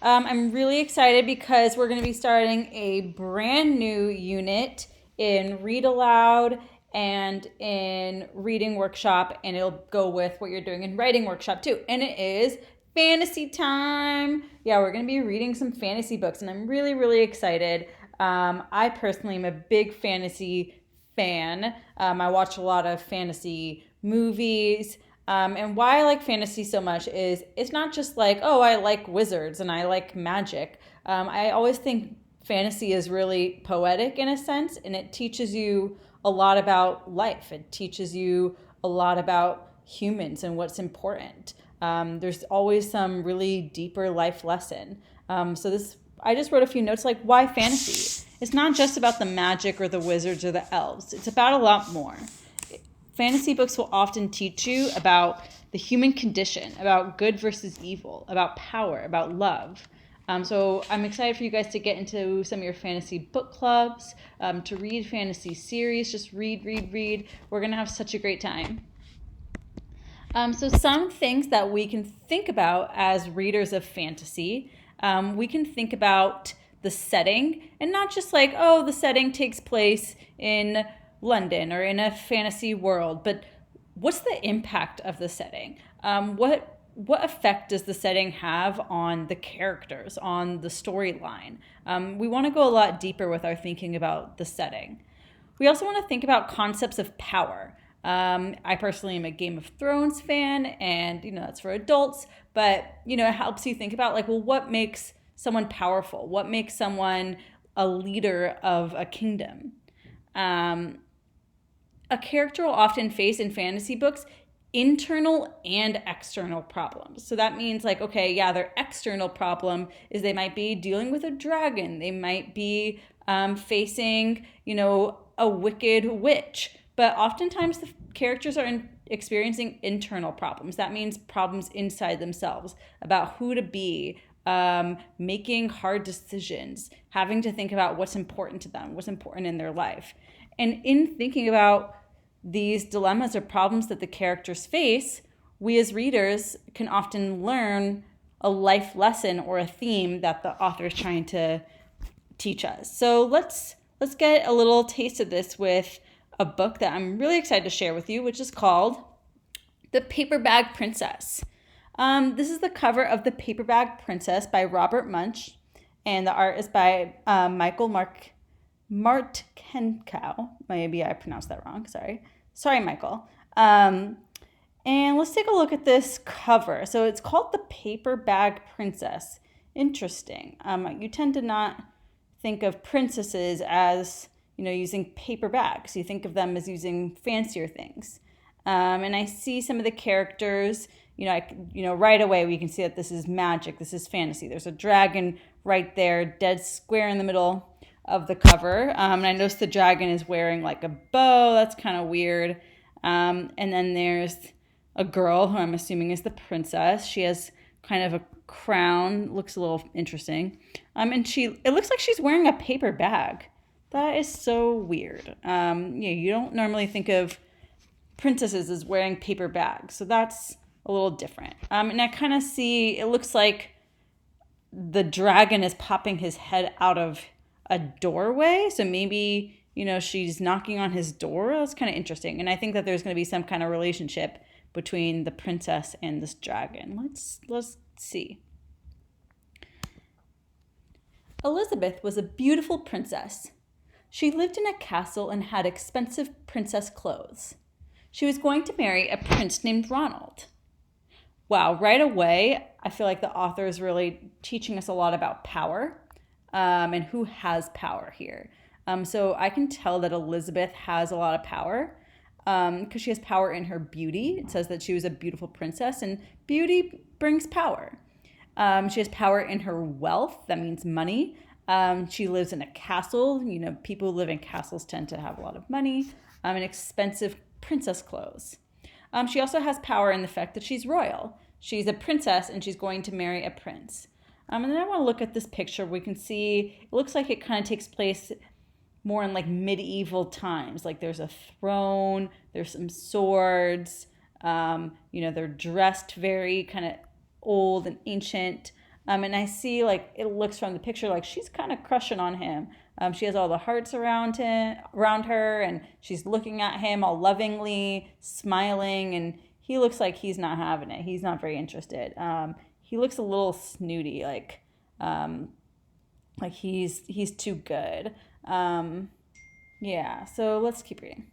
I'm really excited because we're going to be starting a brand new unit in Read Aloud and in Reading Workshop, and it'll go with what you're doing in Writing Workshop too. And it is fantasy time. Yeah, we're going to be reading some fantasy books, and I'm really, really excited. I personally am a big fantasy fan. I watch a lot of fantasy movies. And why I like fantasy so much is it's not just like, oh, I like wizards and I like magic. I always think fantasy is really poetic in a sense, and it teaches you a lot about life. It teaches you a lot about humans and what's important. There's always some really deeper life lesson. I just wrote a few notes like why fantasy. It's not just about the magic or the wizards or the elves. It's about a lot more. Fantasy books will often teach you about the human condition, about good versus evil, about power, about love. So I'm excited for you guys to get into some of your fantasy book clubs, to read fantasy series. Just read, read, read. We're going to have such a great time. So some things that we can think about as readers of fantasy, we can think about the setting, and not just like, oh, the setting takes place in London or in a fantasy world, but what's the impact of the setting? What effect does the setting have on the characters, on the storyline? We want to go a lot deeper with our thinking about the setting. We also want to think about concepts of power. I personally am a Game of Thrones fan, and that's for adults. But it helps you think about like, well, what makes someone powerful? What makes someone a leader of a kingdom? A character will often face in fantasy books internal and external problems. So that means like, okay, yeah, their external problem is they might be dealing with a dragon. They might be facing, a wicked witch. But oftentimes the characters are experiencing internal problems. That means problems inside themselves about who to be, making hard decisions, having to think about what's important to them, what's important in their life. And in thinking about these dilemmas or problems that the characters face, we as readers can often learn a life lesson or a theme that the author is trying to teach us. So let's get a little taste of this with a book that I'm really excited to share with you, which is called The Paper Bag Princess. This is the cover of The Paper Bag Princess by Robert Munsch, and the art is by Michael Martkenkow. Maybe I pronounced that wrong. Sorry, Michael. And let's take a look at this cover. So it's called The Paper Bag Princess. Interesting. You tend to not think of princesses as using paper bags. You think of them as using fancier things. And I see some of the characters. Right away we can see that this is magic. This is fantasy. There's a dragon right there, dead square in the middle of the cover. And I noticed the dragon is wearing like a bow. That's kind of weird. And then there's a girl who I'm assuming is the princess. She has kind of a crown, looks a little interesting. And it looks like she's wearing a paper bag. That is so weird. You don't normally think of princesses as wearing paper bags. So that's a little different. And I kind of see, it looks like the dragon is popping his head out of a doorway. So maybe, she's knocking on his door. That's kind of interesting. And I think that there's going to be some kind of relationship between the princess and this dragon. Let's see. Elizabeth was a beautiful princess. She lived in a castle and had expensive princess clothes. She was going to marry a prince named Ronald. Wow, right away, I feel like the author is really teaching us a lot about power, and who has power here. So I can tell that Elizabeth has a lot of power because she has power in her beauty. It says that she was a beautiful princess, and beauty brings power. She has power in her wealth. That means money. She lives in a castle. People who live in castles tend to have a lot of money, and expensive princess clothes. She also has power in the fact that she's royal. She's a princess and she's going to marry a prince. And then I want to look at this picture. We can see, it looks like it kind of takes place more in like medieval times. Like there's a throne, there's some swords, they're dressed very kind of old and ancient. And I see, like, it looks from the picture like she's kind of crushing on him. She has all the hearts around her, and she's looking at him all lovingly, smiling, and he looks like he's not having it. He's not very interested. He looks a little snooty, like he's too good. Yeah, so let's keep reading.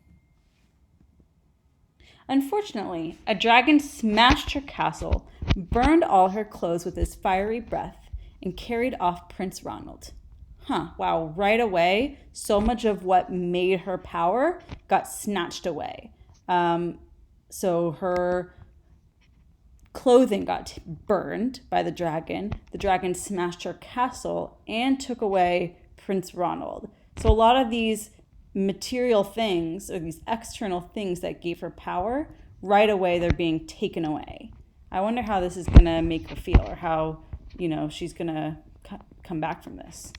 Unfortunately, a dragon smashed her castle, burned all her clothes with his fiery breath, and carried off Prince Ronald. Wow, right away, so much of what made her power got snatched away. So her clothing got burned by the dragon. The dragon smashed her castle and took away Prince Ronald. So a lot of these material things, or these external things that gave her power, right away they're being taken away. I wonder how this is going to make her feel, or how, she's going to come back from this.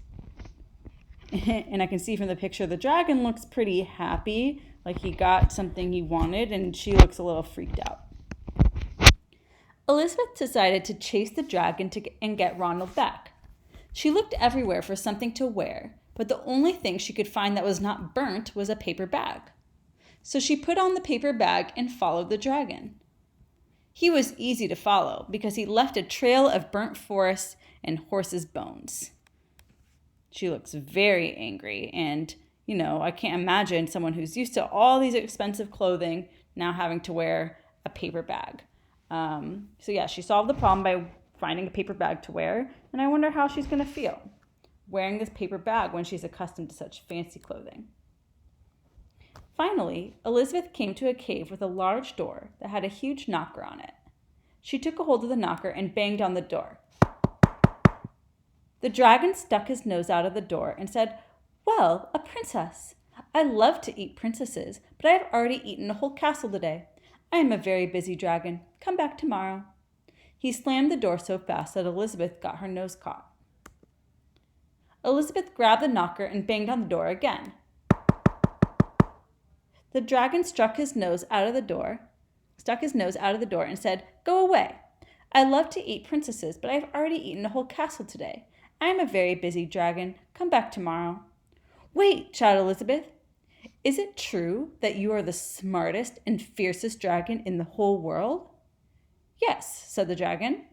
And I can see from the picture the dragon looks pretty happy, like he got something he wanted, and she looks a little freaked out. Elizabeth decided to chase the dragon and get Ronald back. She looked everywhere for something to wear, but the only thing she could find that was not burnt was a paper bag. So she put on the paper bag and followed the dragon. He was easy to follow because he left a trail of burnt forest and horses' bones. She looks very angry, and, I can't imagine someone who's used to all these expensive clothing now having to wear a paper bag. She solved the problem by finding a paper bag to wear, and I wonder how she's going to feel wearing this paper bag when she's accustomed to such fancy clothing. Finally, Elizabeth came to a cave with a large door that had a huge knocker on it. She took a hold of the knocker and banged on the door. The dragon stuck his nose out of the door and said, "Well, a princess. I love to eat princesses, but I have already eaten a whole castle today. I am a very busy dragon. Come back tomorrow." He slammed the door so fast that Elizabeth got her nose caught. Elizabeth grabbed the knocker and banged on the door again. The dragon stuck his nose out of the door and said, "Go away. I love to eat princesses, but I have already eaten a whole castle today. I am a very busy dragon. Come back tomorrow." "Wait," shouted Elizabeth. "Is it true that you are the smartest and fiercest dragon in the whole world?" "Yes," said the dragon.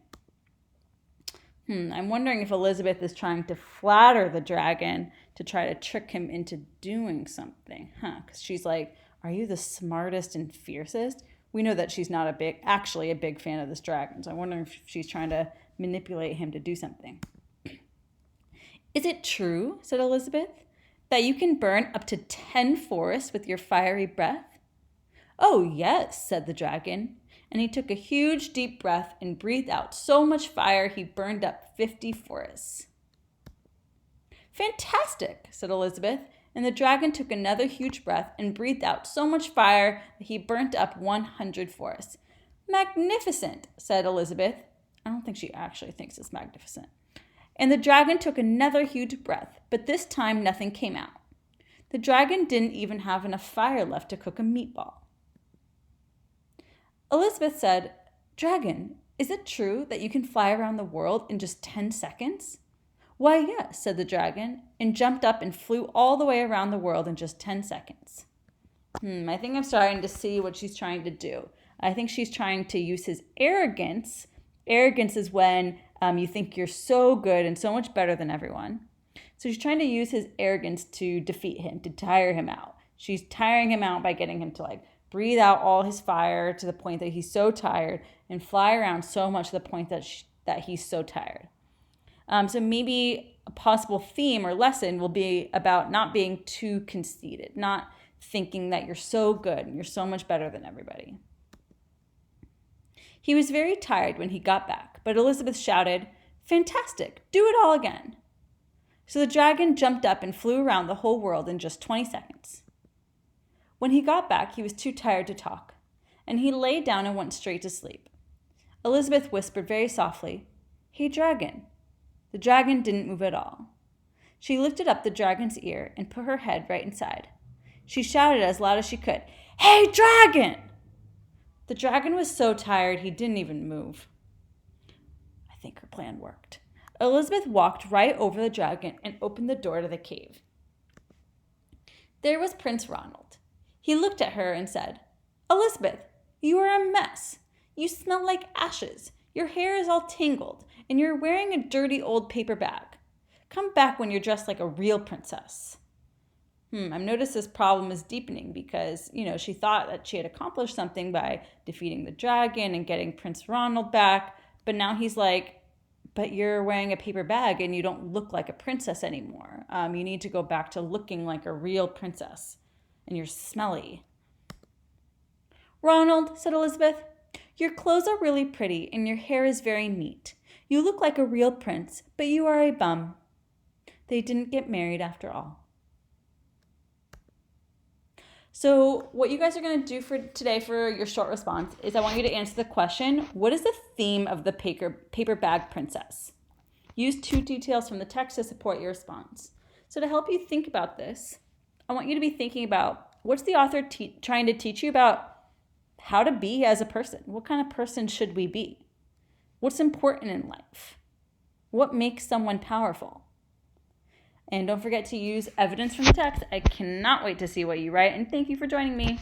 I'm wondering if Elizabeth is trying to flatter the dragon to try to trick him into doing something. Because she's like, "Are you the smartest and fiercest?" We know that she's not actually a big fan of this dragon. So I wonder if she's trying to manipulate him to do something. "Is it true," said Elizabeth, "that you can burn up to 10 forests with your fiery breath?" "Oh, yes," said the dragon. And he took a huge deep breath and breathed out so much fire he burned up 50 forests. "Fantastic," said Elizabeth, and the dragon took another huge breath and breathed out so much fire that he burnt up 100 forests. "Magnificent," said Elizabeth. I don't think she actually thinks it's magnificent. And the dragon took another huge breath, but this time nothing came out. The dragon didn't even have enough fire left to cook a meatball. Elizabeth said, "Dragon, is it true that you can fly around the world in just 10 seconds?" "Why, yes," said the dragon, and jumped up and flew all the way around the world in just 10 seconds. I think I'm starting to see what she's trying to do. I think she's trying to use his arrogance. Arrogance is when you think you're so good and so much better than everyone. So she's trying to use his arrogance to defeat him, to tire him out. She's tiring him out by getting him to breathe out all his fire to the point that he's so tired and fly around so much to the point that he's so tired. So maybe a possible theme or lesson will be about not being too conceited, not thinking that you're so good and you're so much better than everybody. He was very tired when he got back, but Elizabeth shouted, "Fantastic, do it all again." So the dragon jumped up and flew around the whole world in just 20 seconds. When he got back, he was too tired to talk, and he lay down and went straight to sleep. Elizabeth whispered very softly, "Hey, dragon." The dragon didn't move at all. She lifted up the dragon's ear and put her head right inside. She shouted as loud as she could, "Hey, dragon!" The dragon was so tired he didn't even move. I think her plan worked. Elizabeth walked right over the dragon and opened the door to the cave. There was Prince Ronald. He looked at her and said, "Elizabeth, you are a mess. You smell like ashes. Your hair is all tangled, and you're wearing a dirty old paper bag. Come back when you're dressed like a real princess." I've noticed this problem is deepening because, she thought that she had accomplished something by defeating the dragon and getting Prince Ronald back. But now he's like, but you're wearing a paper bag and you don't look like a princess anymore. You need to go back to looking like a real princess. And you're smelly. "Ronald," said Elizabeth, "your clothes are really pretty and your hair is very neat. You look like a real prince, but you are a bum." They didn't get married after all. So what you guys are going to do for today for your short response is I want you to answer the question, what is the theme of the paper bag princess? Use 2 details from the text to support your response. So to help you think about this, I want you to be thinking about what's the author trying to teach you about how to be as a person? What kind of person should we be? What's important in life? What makes someone powerful? And don't forget to use evidence from the text. I cannot wait to see what you write, and thank you for joining me.